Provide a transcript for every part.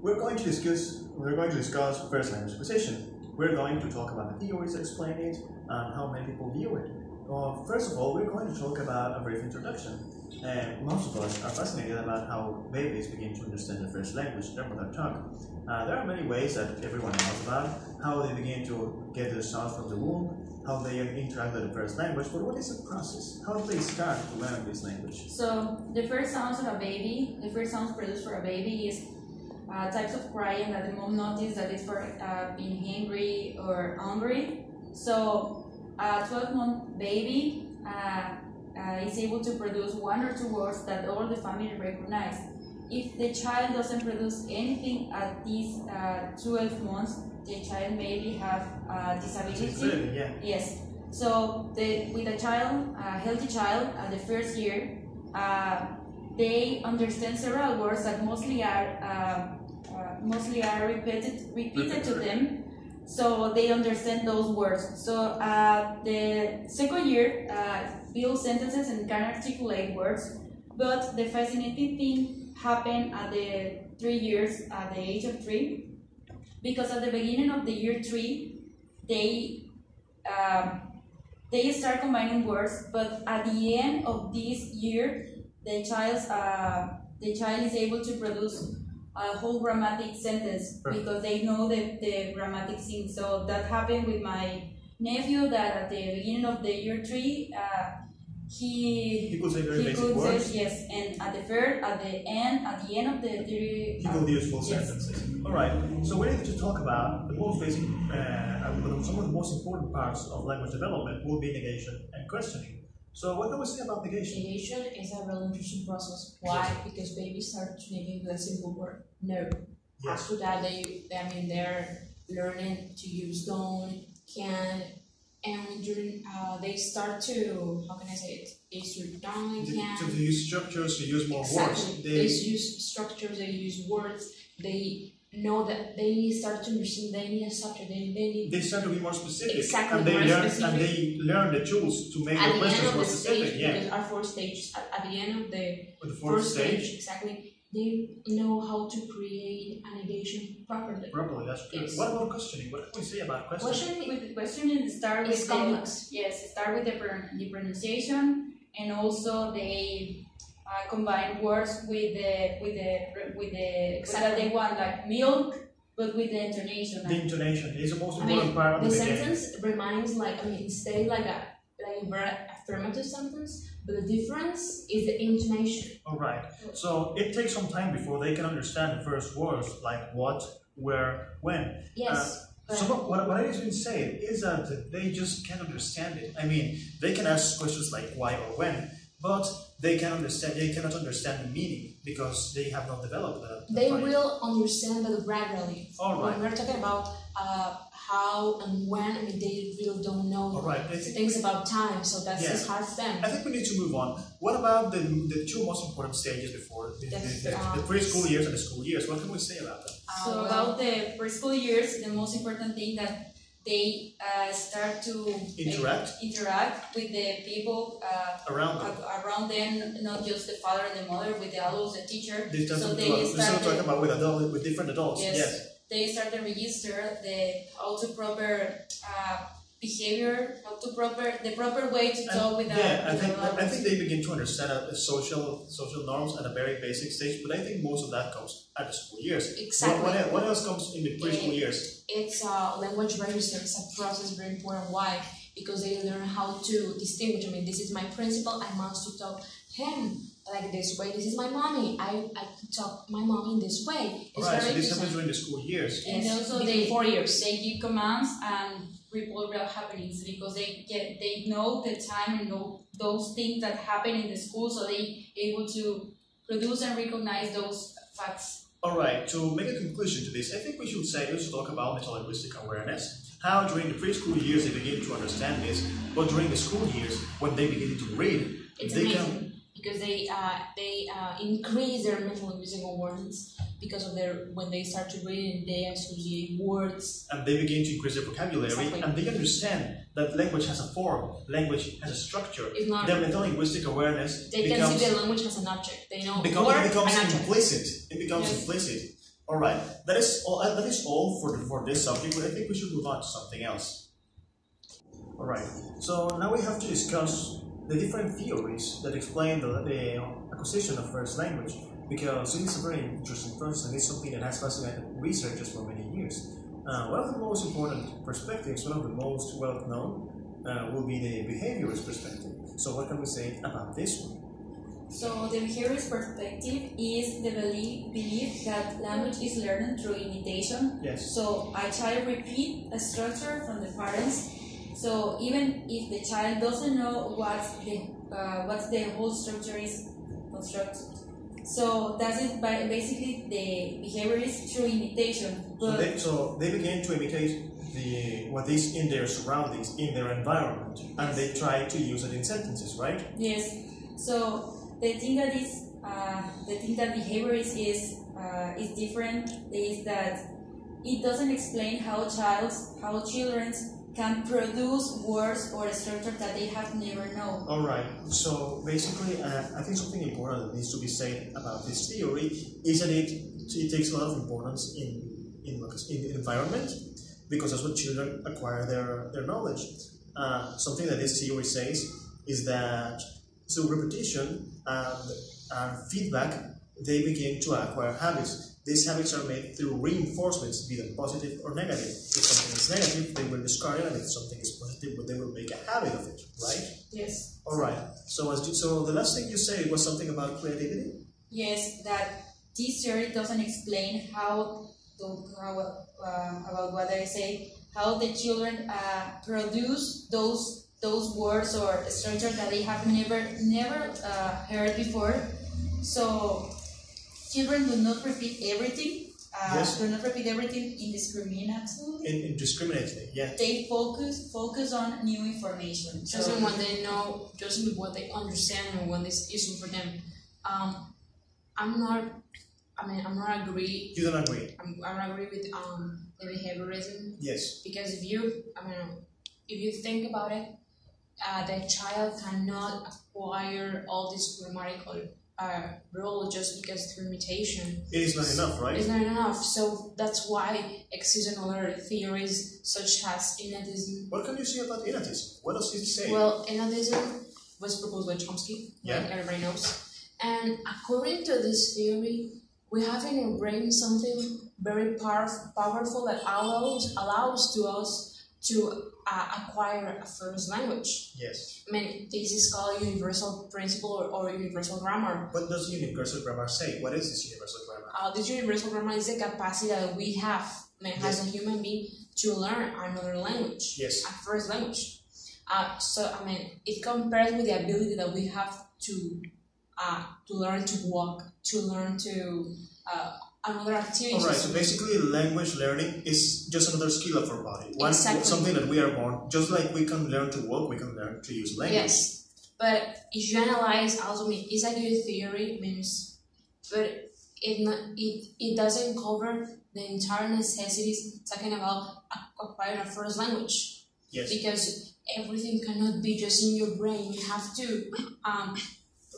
we're going to discuss first language acquisition. We're going to talk about the theories that explain it and how many people view it. First of all, we're going to talk about a brief introduction. Most of us are fascinated about how babies begin to understand the first language, their mother tongue. There are many ways that everyone knows about, how they begin to get the sounds from the womb, how they interact with the first language, but what is the process? How do they start to learn this language? So the first sounds of a baby, the first sounds produced for a baby is types of crying that the mom notices that it's for being angry or hungry. So a 12-month baby is able to produce one or two words that all the family recognize. If the child doesn't produce anything at these 12 months, the child maybe have a disability. Yeah. Yes. So with a child, a healthy child, at the first year, they understand several words that mostly are repeated to them. So they understand those words. So the second year builds sentences and can articulate words. But the fascinating thing happened at the 3 years, at the age of 3, because at the beginning of the year 3, they start combining words. But at the end of this year, the child is able to produce a whole grammatic sentence because they know the grammatic thing. So that happened with my nephew, that at the beginning of the year 3, he could say very basic words. Yes, and at the end of the he could use full sentences. All right. So we need to talk about the most basic, some of the most important parts of language development will be negation and questioning. So what can we say about negation? Negation is a really interesting process. Why? Because babies start to negate the simple word no. Yes. After that, they're learning to use don't, can, and during they start to, how can I say it? They use don't, can. To use structures, to use more Exactly. words. They use structures. They use words. They know that they start to understand. They need a subject. They start to be more specific. Exactly. And they learn the tools to make the questions more specific. Because our four stages at the end of the fourth stage, exactly, they know how to create a negation properly. That's true. Yes. What about questioning? What can we say about questioning? With the questioning, start with complex. Start with the pronunciation, and also they combine words with the that they want, like milk, but with the intonation. The intonation is the most important part of the beginning. sentence reminds stay like a very affirmative sentence, but the difference is the intonation. All right. So it takes some time before they can understand the first words, like what, where, when. Yes. So what I have been saying is that they just can't understand it. I mean, they can ask questions like why or when, but they cannot understand the meaning because they have not developed that. They will understand, but gradually. All right. When we're talking about how and when, they really don't know things about time, so that's hard for them. I think we need to move on. What about the two most important stages before the preschool years and the school years? What can we say about them? So about the preschool years, the most important thing that they start to interact with the people around them, not just the father and the mother, with the adults, the teacher. They start talking about with different adults. Yes. They start to register how to proper behavior, the proper way to talk with them. Yeah, I think they begin to understand social norms at a very basic stage, but I think most of that comes at the school years. Exactly. What else comes in the preschool years? It's language register. It's a process very important. Why? Because they learn how to distinguish. This is my principal. I must to talk him like this way. This is my mommy. I could talk my mom in this way. All right. So this happens during the school years. And also 4 years. They give commands and report real happenings because they know the time and know those things that happen in the school, so they able to produce and recognize those facts. All right. To make a conclusion to this, I think we should talk about metalinguistic awareness. How during the preschool years they begin to understand this, but during the school years when they begin to read, it's amazing because they increase their metalinguistic awareness. Because of when they start to read, they associate words. And they begin to increase their vocabulary, and they understand that language has a form, language has a structure. Their metalinguistic awareness can see the language as an object. They know it becomes implicit. It becomes implicit. All right, that is all for this subject, but I think we should move on to something else. All right, so now we have to discuss the different theories that explain the acquisition of first language, because it is a very interesting process and it's something that has fascinated researchers for many years. One of the most important perspectives, one of the most well-known, will be the behaviorist perspective. So what can we say about this one? So the behaviorist perspective is the belief that language is learned through imitation. Yes. So a child repeats a structure from the parents. So even if the child doesn't know what's the whole structure is constructed. So that's it. Basically, the behavior is through imitation. So they begin to imitate what is in their surroundings, in their environment, and they try to use it in sentences, right? Yes. So the thing that behavior is different is that it doesn't explain how children can produce words or a structure that they have never known. All right. So basically, I think something important that needs to be said about this theory is that it takes a lot of importance in the environment, because that's what children acquire their knowledge. Something that this theory says is that through repetition and feedback, they begin to acquire habits. These habits are made through reinforcements, be them positive or negative. If something is negative, they will discard it, and if something is positive, they will make a habit of it, right? Yes. All right. So the last thing you said was something about creativity? Yes, that this theory doesn't explain how about what I say, how the children produce those words or structures that they have never heard before. So children do not repeat everything. Yes. Do not repeat everything indiscriminately. Indiscriminately, yeah. They focus on new information. Just on what they know, just what they understand and what is useful for them. I'm not agree. You don't agree? I don't agree with the behaviorism. Yes. Because if you think about it, the child cannot acquire all this grammatical role just because through imitation. It is not enough, right? It's not enough. So that's why exist other theories such as innatism. What can you say about innatism? What does it say? Well, innatism was proposed by Chomsky, yeah. like everybody knows. And according to this theory, we have in our brain something very powerful that allows to us to acquire a first language. Yes. I mean, this is called universal principle or universal grammar. What does universal grammar say? What is this universal grammar? This universal grammar is the capacity that we have, as a human being, to learn another language. Yes. A first language. It compares with the ability that we have to learn to walk, to learn to another activity. All right, so basically language learning is just another skill of our body. Exactly. Something that we are born, just like we can learn to walk, we can learn to use language. Yes, but if you analyze, also, it's a good theory, but it doesn't cover the entire necessities talking about acquiring a first language. Yes. Because everything cannot be just in your brain. You have to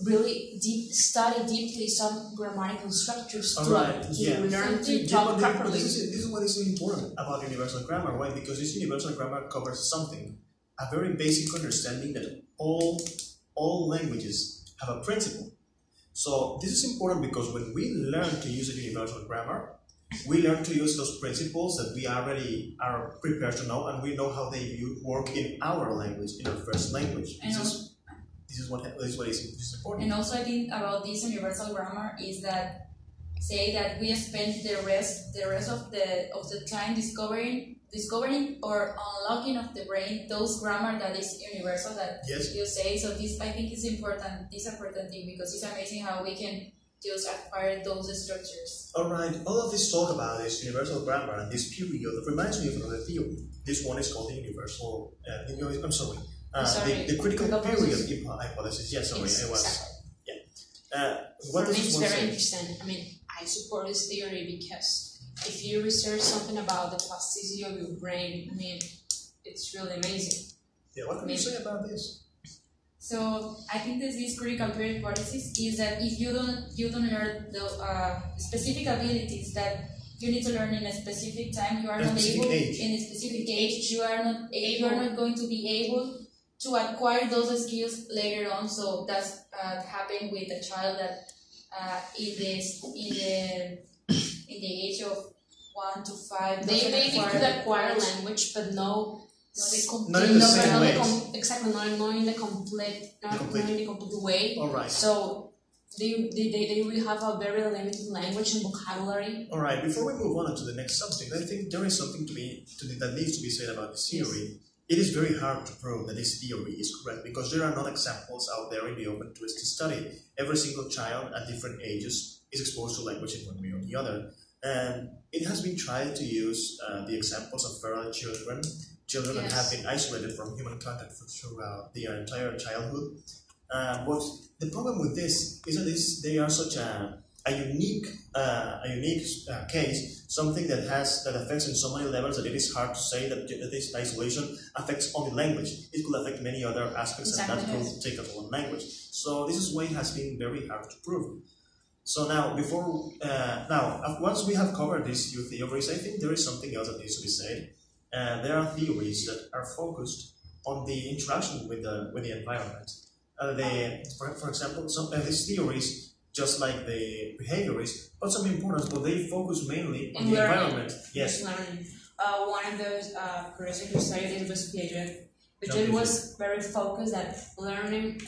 really study deeply some grammatical structures to learn to talk properly. This is what is so important about universal grammar, right? Because this universal grammar covers something, a very basic understanding that all languages have a principle. So this is important because when we learn to use a universal grammar, we learn to use those principles that we already are prepared to know, and we know how they work in our language, in our first language. This is what is important. And also, I think about this universal grammar is that say that we spend the rest of the time discovering or unlocking of the brain those grammar that is universal that yes. you say. So this, I think, is important. This is important thing because it's amazing how we can just acquire those structures. All right. All of this talk about this universal grammar and this period reminds me of another theory. This one is called the universal. The critical period hypothesis. Yes, sorry, yes, I was. Exactly. Yeah. For me, it's very interesting. I support this theory because if you research something about the plasticity of your brain, it's really amazing. Yeah. What can you say about this? So I think this critical period hypothesis is that if you don't learn the specific abilities that you need to learn in a specific time. You are A not specific able age. in a specific age. You are not going to be able to acquire those skills later on. So that's happened with a child that in the age of 1 to 5. They maybe could acquire language, but Not in the same way. Exactly, not in the complete way. All right. So they will have a very limited language and vocabulary. All right. Before we move on to the next subject, I think there is something that needs to be said about this theory. Yes. It is very hard to prove that this theory is correct because there are not examples out there in the open to study. Every single child at different ages is exposed to language in one way or the other. And it has been tried to use the examples of feral children Yes. that have been isolated from human contact throughout their entire childhood. But the problem with this is that they are such a unique case, something that affects in so many levels that it is hard to say that this isolation affects only language. It could affect many other aspects and that could take us on language. So this is why it has been very hard to prove. So now, once we have covered these few theories, I think there is something else that needs to be said. There are theories that are focused on the interaction with the environment. For example, some of these theories, just like the behaviorists, got some importance, but they focus mainly on the environment. Yes. Learning. One of those persons who studied it was Piaget. Piaget was very focused that learning,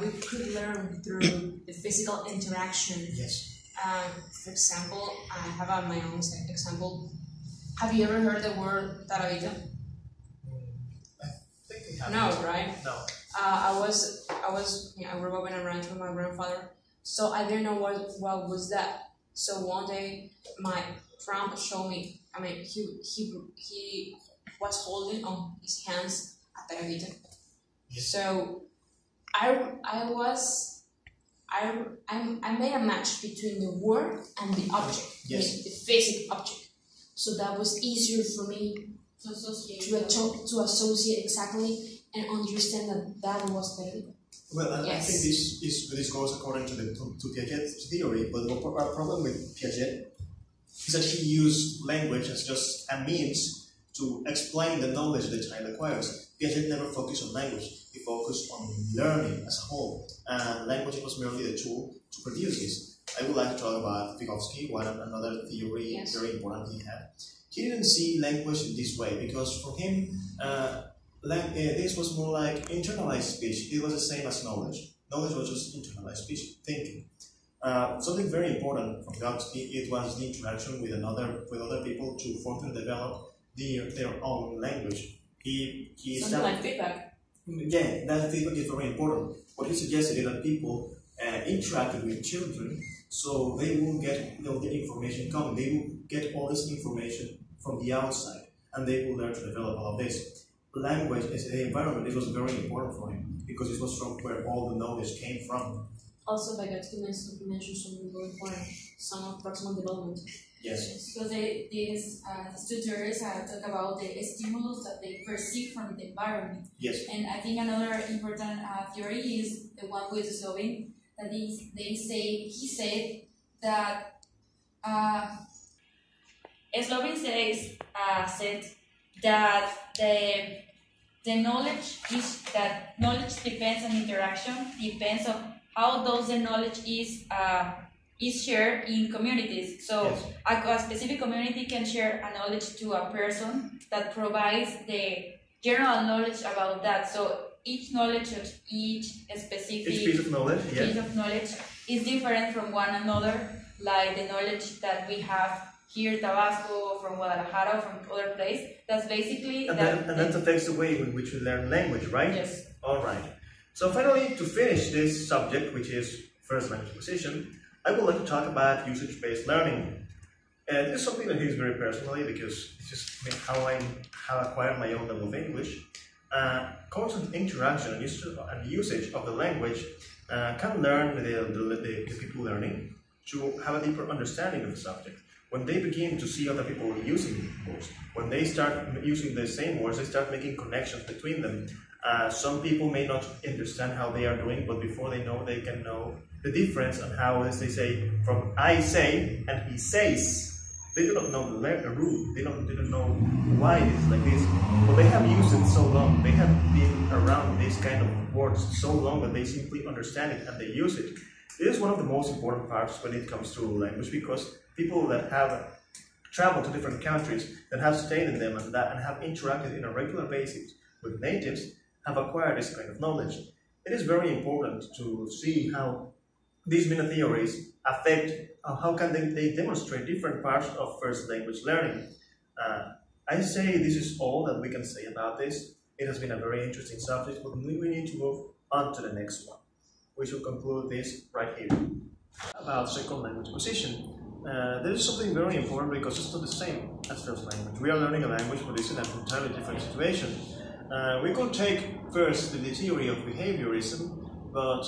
we could learn through the physical interaction. Yes. For example, I have my own example. Have you ever heard the word taravita? I think we have. No, right? No. I grew up in a ranch with my grandfather, so I didn't know what was that. So one day, my grandpa showed me. I mean, he was holding on his hands a taravita. Yes. So I made a match between the word and the object, yes. the physical object. So that was easier for me to associate exactly and understand that was taravita. Well, I think this goes according to Piaget's theory, but our problem with Piaget is that he used language as just a means to explain the knowledge the child acquires. Piaget never focused on language, he focused on learning as a whole, and language was merely the tool to produce this. I would like to talk about Vygotsky, another theory very important he had. He didn't see language in this way because for him, this was more like internalized speech. It was the same as knowledge. Knowledge was just internalized speech, thinking. Something very important for Vygotsky, it was the interaction with other people to further develop their own language. Something like feedback. Yeah, that feedback is very important. What he suggested is that people interacted with children, so they won't get the information coming. They will get all this information from the outside, and they will learn to develop all of this. Language as the environment, it was very important for him because it was from where all the knowledge came from. Also, Vygotsky mentioned something very important: some of proximal development. Yes. So these tutors talk about the stimulus that they perceive from the environment. Yes. And I think another important theory is the one with Slovin, that he said that Slovin said that the knowledge depends on interaction, depends on how the knowledge is shared in communities. So a specific community can share a knowledge to a person that provides the general knowledge about that. So each knowledge of each piece of knowledge, is different from one another, like the knowledge that we have here in Tabasco, from Guadalajara, from other place. That's basically and that affects the way in which we learn language, right? Yes. All right. So finally, to finish this subject, which is first language acquisition, I would like to talk about usage-based learning. And this is something that is very personally because it's just how I acquired my own level of English. Constant interaction and usage of the language can learn the people learning to have a deeper understanding of the subject. When they begin to see other people using words, when they start using the same words, they start making connections between them. Some people may not understand how they are doing, but before they know, they can know the difference on how, as they say, from I say and he says. They do not know the rule. They don't know why it's like this. But they have used it so long. They have been around these kind of words so long that they simply understand it and they use it. It is one of the most important parts when it comes to language, because people that have traveled to different countries, that have stayed in them and have interacted in a regular basis with natives, have acquired this kind of knowledge. It is very important to see how these meta theories affect, how can they demonstrate different parts of first language learning. I say this is all that we can say about this. It has been a very interesting subject, but we need to move on to the next one. We should conclude this right here. About second language acquisition. There is something very important because it's not the same as first language. We are learning a language, but it's in an entirely different situation. We could take first the theory of behaviorism, but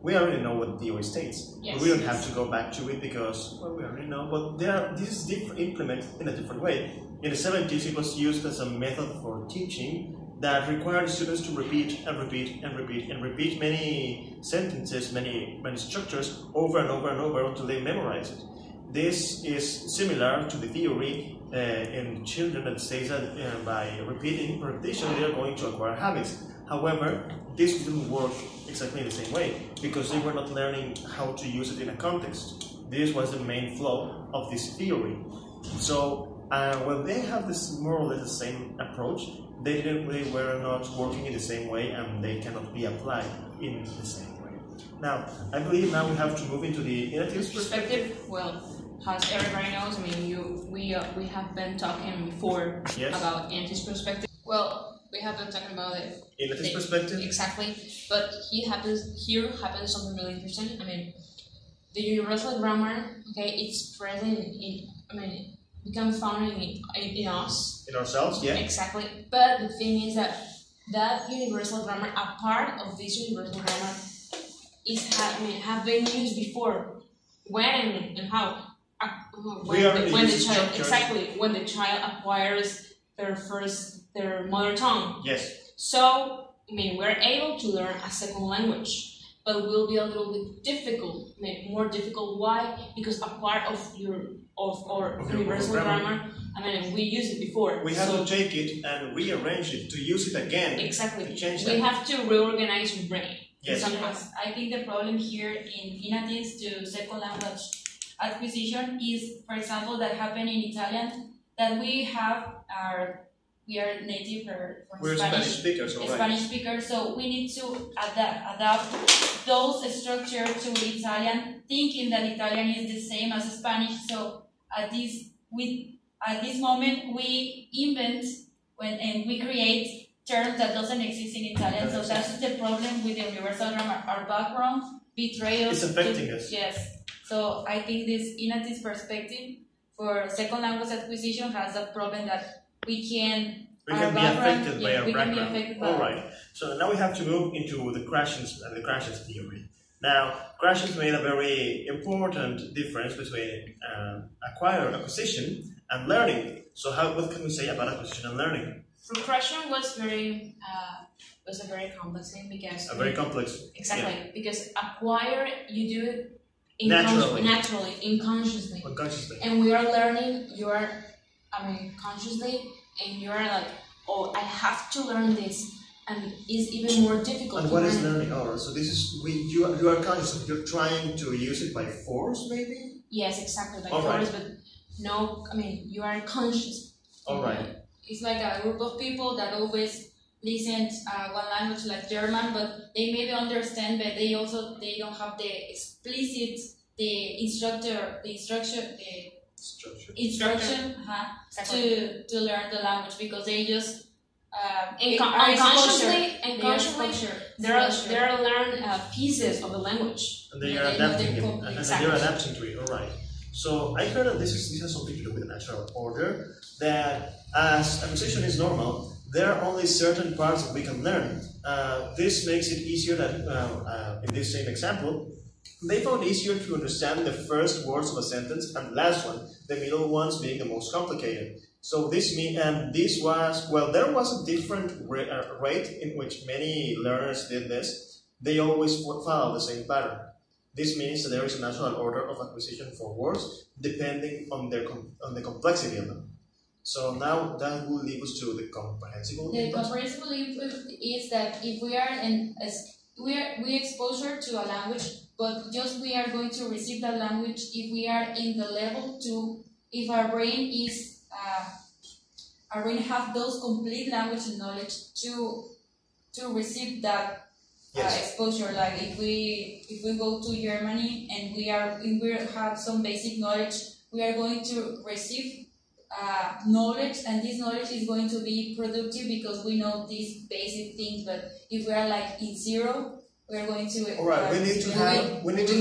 we already know what the theory states. Yes, but we don't have to go back to it because, well, we already know. But this is implemented in a different way. In the 70s, it was used as a method for teaching that required students to repeat and repeat and repeat and repeat many sentences, many structures over and over and over until they memorize it. This is similar to the theory in children that says that by repetition they are going to acquire habits. However, this didn't work exactly in the same way because they were not learning how to use it in a context. This was the main flaw of this theory. So when they have this more or less the same approach, they were not working in the same way and they cannot be applied in the same way. Now, I believe now we have to move into the inatives perspective. Well, as everybody knows, I mean, we have been talking before about inatives perspective. Well, we have been talking about it. Inatives perspective? Exactly. But here happens something really interesting. I mean, the universal grammar, okay, it's present in, I mean, become found in us. In ourselves, yeah. Exactly. But the thing is that universal grammar, a part of this universal grammar, have been used before. When and how? When the child acquires their mother tongue. Yes. So, I mean, we're able to learn a second language, but it will be a little bit difficult, more difficult. Why? Because a part of our universal grammar, I mean, we used it before. We have to take it and rearrange it to use it again. Exactly. To change we have to reorganize your brain. Yes. I think the problem here in inatives to second language acquisition is, for example, that happened in Italian, that we are native we're Spanish speakers, all right. Spanish speakers, so we need to adapt those structures to Italian, thinking that Italian is the same as Spanish. So at this moment, we invent and we create terms that doesn't exist in Italian. So that's the problem with the universal grammar. Our background betrays us. It's affecting us. Yes. So I think this inatives perspective for second language acquisition has a problem that we can be affected by our background. All right. So now we have to move into the crashes and the crashes theory. Now, crashes made a very important difference between acquisition and learning. So what can we say about acquisition and learning? Progression was a very complex thing because exactly because acquire you do it naturally, unconsciously, and we are learning. Consciously, and you are like, oh, I have to learn this, and it's even more difficult. And what is learning? Oh, so this is you are conscious. You're trying to use it by force, maybe. Yes, exactly by force, but no, I mean you are conscious. All right. It's like a group of people that always listen one language like German, but they maybe understand, but they don't have the explicit instruction to learn the language because they just unconsciously they're learn pieces of the language. And they are adapting it, and they're adapting to it. All right. So I heard that this has something to do with natural order. That as acquisition is normal, there are only certain parts that we can learn. This makes it easier that in this same example, they found it easier to understand the first words of a sentence and the last one, the middle ones being the most complicated. So there was a different rate in which many learners did this. They always followed the same pattern. This means that there is a natural order of acquisition for words depending on the complexity of them. So now that will lead us to the comprehensible input. The comprehensible input is that if we are we exposure to a language, but just we are going to receive that language if we are in the level to, if our brain is our brain have those complete language and knowledge to receive that exposure. Like if we go to Germany and we have some basic knowledge, we are going to receive knowledge, and this knowledge is going to be productive because we know these basic things. But if we are like in zero, we are going to. All right, we need to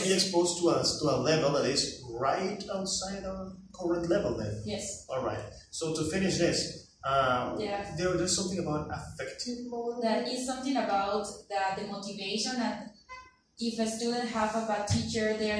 be exposed to a level that is right outside our current level. Then. Yes. All right. So to finish this, there's something about affective model. That is something about the motivation. And if a student have a bad teacher, the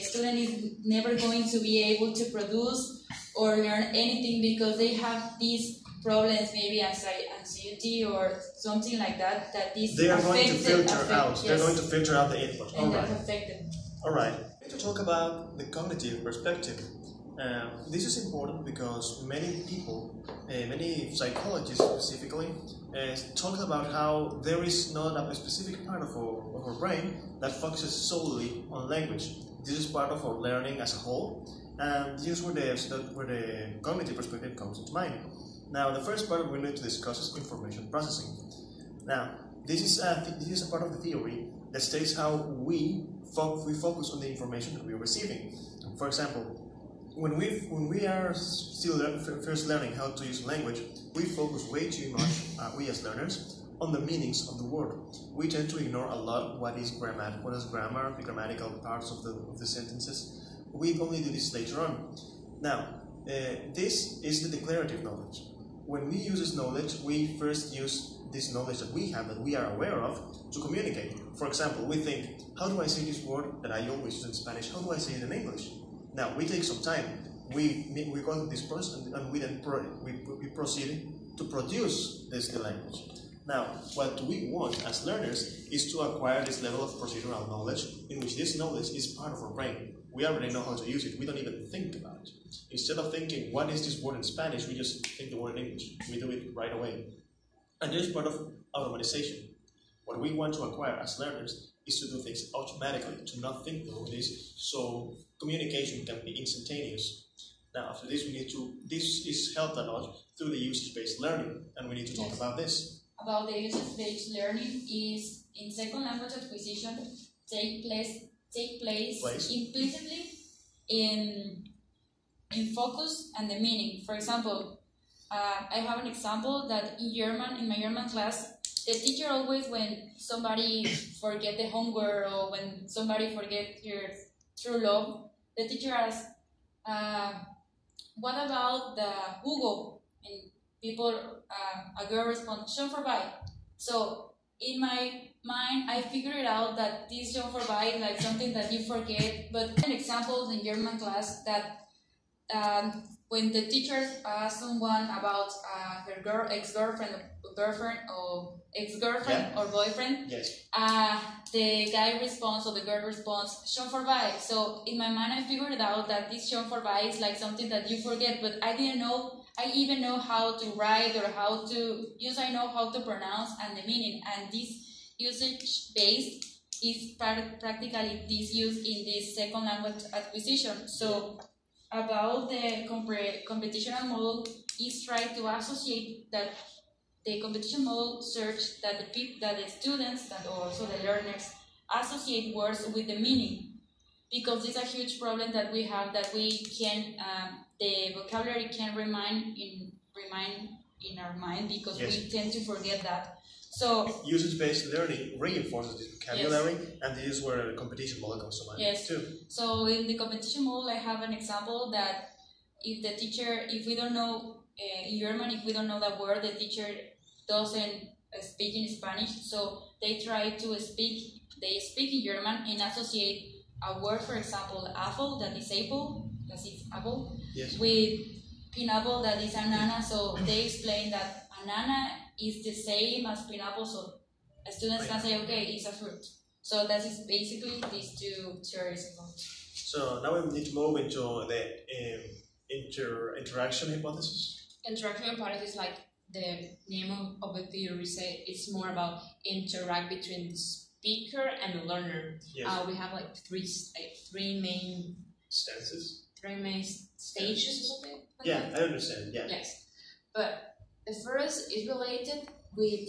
student is never going to be able to produce or learn anything because they have these problems, maybe anxiety or something like that. That is they are going to filter out. Yes. They're going to filter out the input. And that's affected. All right. To talk about the cognitive perspective. This is important because many people, many psychologists specifically, talk about how there is not a specific part of our brain that focuses solely on language. This is part of our learning as a whole, and this is where the cognitive perspective comes into mind. Now, the first part we need to discuss is information processing. Now, this is a part of the theory that states how we focus on the information that we are receiving. For example, when we are still first learning how to use language, we focus way too much, we as learners, on the meanings of the word. We tend to ignore a lot what is grammar, the grammatical parts of the sentences. We only do this later on. Now, this is the declarative knowledge. When we use this knowledge, we first use this knowledge that we have, that we are aware of, to communicate. For example, we think, how do I say this word that I always use in Spanish? How do I say it in English? Now, we take some time. We go through this process, and we then we proceed to produce the language. Now, what we want as learners is to acquire this level of procedural knowledge, in which this knowledge is part of our brain. We already know how to use it. We don't even think about it. Instead of thinking, what is this word in Spanish, we just think the word in English. We do it right away. And this is part of automatization. What we want to acquire as learners is to do things automatically, to not think about this, so communication can be instantaneous. Now, after this, this is helped a lot through the usage-based learning, and we need to talk about this. About the usage-based learning is in second language acquisition take place implicitly in focus and the meaning. For example, I have an example that in my German class, the teacher always, when somebody forget the homework or when somebody forget their true love, the teacher asks, what about the Hugo? And a girl responds, schon vorbei. So in my mind, I figured out that this schon vorbei is like something that you forget. But an example in German class that when the teacher asks someone about her ex-girlfriend or boyfriend, yes. The guy responds or the girl responds, schon vorbei. So in my mind, I figured out that this schon vorbei is like something that you forget, but I didn't know. I even know how to write or how to use. I know how to pronounce and the meaning. And this usage based is practically this used in this second language acquisition. So about the competitional model is try to associate that the competition model search that the students that also the learners associate words with the meaning, because it's a huge problem that we have, that we can the vocabulary can remain in our mind because yes. we tend to forget that. So usage-based learning reinforces this vocabulary, yes. And this is where the competition model comes to mind yes. too. So in the competition model, I have an example that if we don't know in German, if we don't know that word, the teacher doesn't speak in Spanish, so they try to speak in German and associate a word, for example, apple, that is apple, yes. with pineapple, that is banana. So they explain that banana is the same as pineapple, so Students can say, okay, it's a fruit. So that is basically these two theories involved. So now we need to move into the interaction hypothesis. Interaction hypothesis, like the name of the theory say, it's more about interact between the speaker and the learner. Yes. We have like three main Stances. Three main stages or something. Like Yeah, that? I understand. Yeah. Yes, but the first is related with,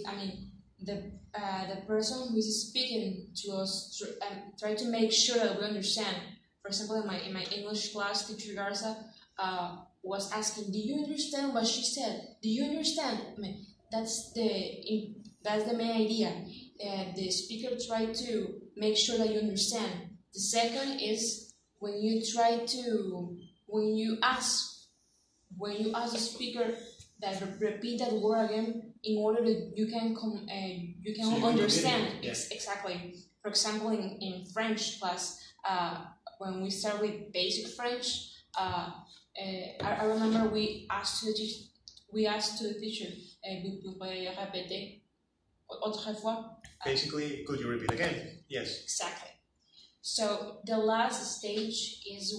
the person who is speaking to us, try to make sure that we understand. For example, in my English class, teacher Garza was asking, "Do you understand what she said? Do you understand?" That's the main idea. The speaker tried to make sure that you understand. The second is when you ask the speaker that repeat that word again in order that you can understand. Yes. Exactly. For example, in French class, when we start with basic French, I remember we asked to the teacher, vous pouvez répéter autrefois? Basically, could you repeat again? Yes. Exactly. So the last stage is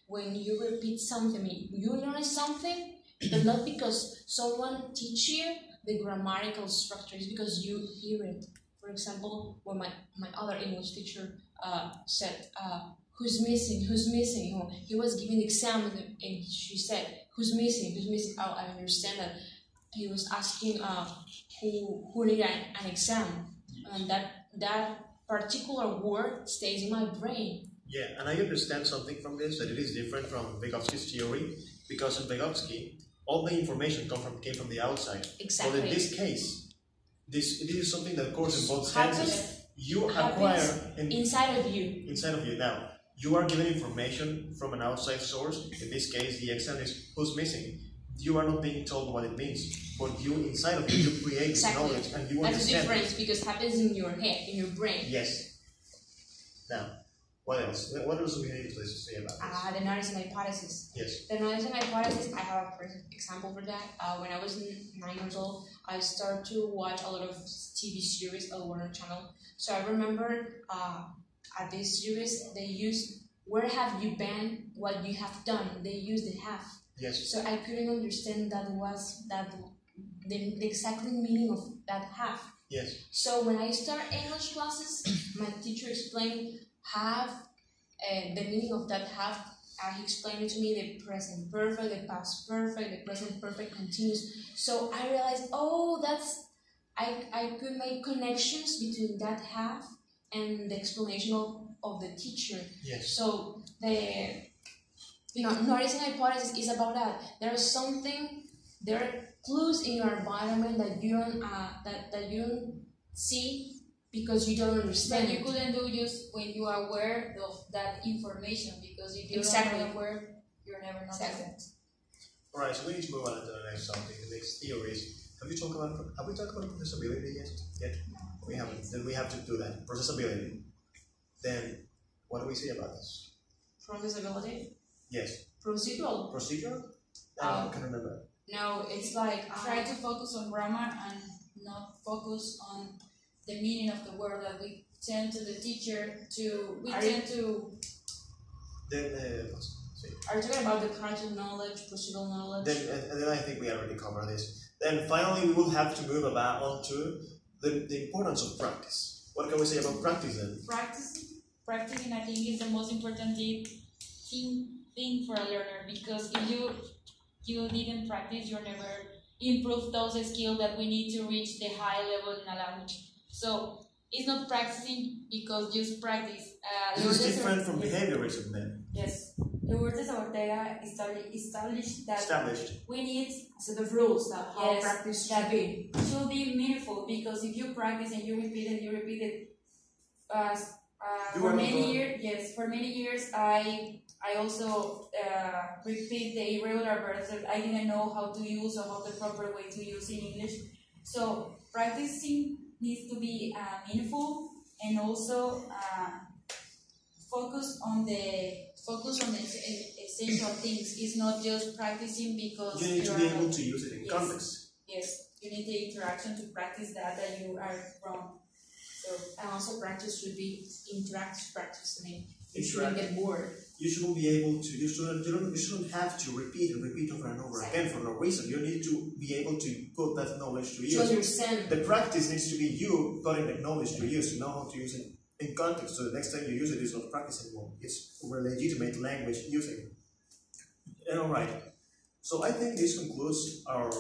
when you repeat something, you learn something, but not because someone teach you the grammatical structure, it's because you hear it. For example, when my other English teacher said, who's missing? He was giving the exam and she said, who's missing? Oh, I understand that. He was asking who did an exam, and that particular word stays in my brain. Yeah, and I understand something from this, that it is different from Vygotsky's theory, because in Vygotsky, all the information came from the outside. Exactly. But in this case, this is something that, of course, in both senses, you acquire inside of you. Inside of you. Now, you are given information from an outside source. In this case, the exam is who's missing. You are not being told what it means, but you inside of you create Exactly. knowledge and you That's understand. the difference, because it happens in your head, in your brain. Yes. Now, what else? What else do we need to say about this? The noticing hypothesis. Yes. The noticing hypothesis, I have a perfect example for that. When I was 9 years old, I started to watch a lot of TV series on Warner Channel. So I remember at this series, they used, where have you been, what you have done. They used the have. Yes. So I couldn't understand the exact meaning of that have. Yes. So when I start English classes, my teacher explained have, the meaning of that have. He explained it to me, the present perfect, the past perfect, the present perfect continuous. So I realized, I could make connections between that have and the explanation of the teacher. Yes. So noticing hypothesis is about that. There are clues in your environment that you don't see because you don't understand. But you couldn't do just when you are aware of that information, because if you're Exactly. not aware, you're never noticing. Exactly. Alright, so we need to move on to the next topic, the next theories. Have we talked about processability yet? No. We haven't. Then we have to do that. Processability. Then what do we say about this? Processability? Yes. Procedural? Procedural? I can't remember. No, it's like Try to focus on grammar and not focus on the meaning of the word that we tend to the teacher to. Then Are you talking about the content knowledge, procedural knowledge? Then I think we already covered this. Then finally we will have to move on to the importance of practice. What can we say about practice then? Practicing, I think, is the most important thing for a learner, because if you didn't practice, you'll never improve those skills that we need to reach the high level in a language. So it's not practicing because just practice. This is different from behaviorism then. Yes. Lourdes Ortega established that we need a set of rules that how practice should be. Should be meaningful, because if you practice and you repeat it, for many years I also repeat the irregular verbs that I didn't know how to use or how the proper way to use in English. So practicing needs to be meaningful, and also focus on the essential things. It's not just practicing because you need to be able to use it in context. Yes, You need the interaction to practice that you are wrong. So, and also practice should be interactive practice. I mean, you Interact. shouldn't get bored. You shouldn't be able to. You shouldn't have to repeat and repeat over and over again for no reason. You need to be able to put that knowledge to use. To understand. The practice needs to be you putting the knowledge to use. You know how to use it in context. So the next time you use it, it's not practice anymore. It's legitimate language using. And all right. So I think this concludes our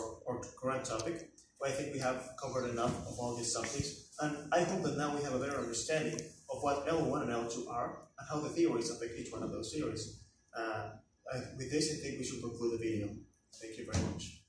current topic. I think we have covered enough of all these subjects, and I hope that now we have a better understanding of what L1 and L2 are, and how the theories affect each one of those theories. With this, I think we should conclude the video. Thank you very much.